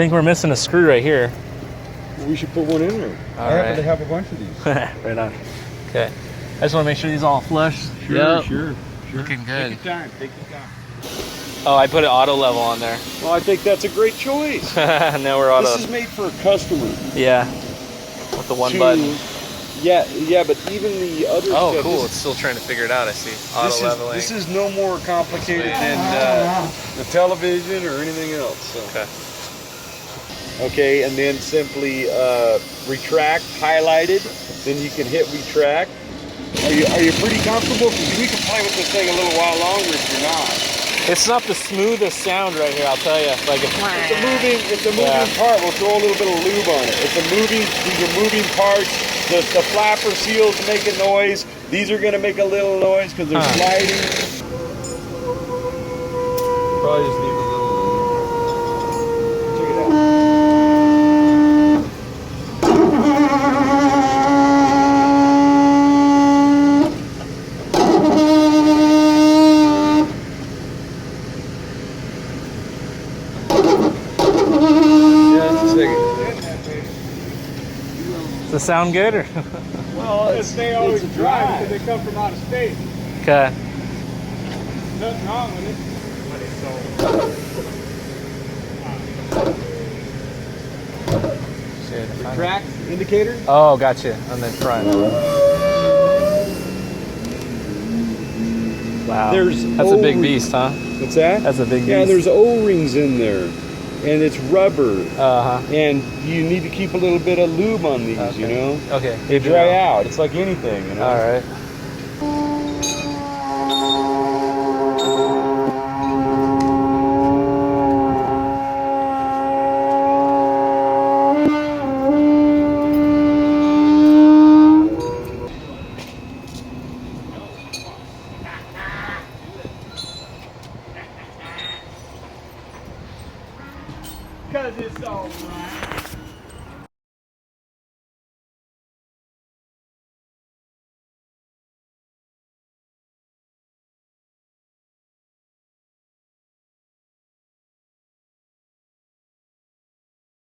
think we're missing a screw right here. We should put one in there. I happen to have a bunch of these. Right on. Okay. I just want to make sure these all flush. Sure. Looking good. Take your time. Take your time. Oh, I put an auto level on there. Well, I think that's a great choice. Now we're auto. This is made for a customer. Yeah. With the one button. Yeah, but even the other Oh, stuff, cool. It's still trying to figure it out, I see. Auto leveling. This is no more complicated than the television or anything else. So. Okay. Okay, and then simply retract, highlighted. Then you can hit retract. Are you pretty comfortable? Because we can play with this thing a little while longer if you're not. It's not the smoothest sound right here, I'll tell you. Like It's a moving part. We'll throw a little bit of lube on it. These are moving parts. The flapper seals make a noise. These are going to make a little noise because they're sliding. Probably just need a little lube. Check it out. Does it sound good? Or? Well, they always drive because they come from out of state. Okay. Nothing wrong with it. Retract indicator? Oh, gotcha. On the front. Wow. That's a big beast, huh? What's that? That's a big beast. Yeah, there's O-rings in there. And it's rubber. Uh-huh. And you need to keep a little bit of lube on these, you know? Okay. They dry out. It's like anything, you know? All right. Because it's all right.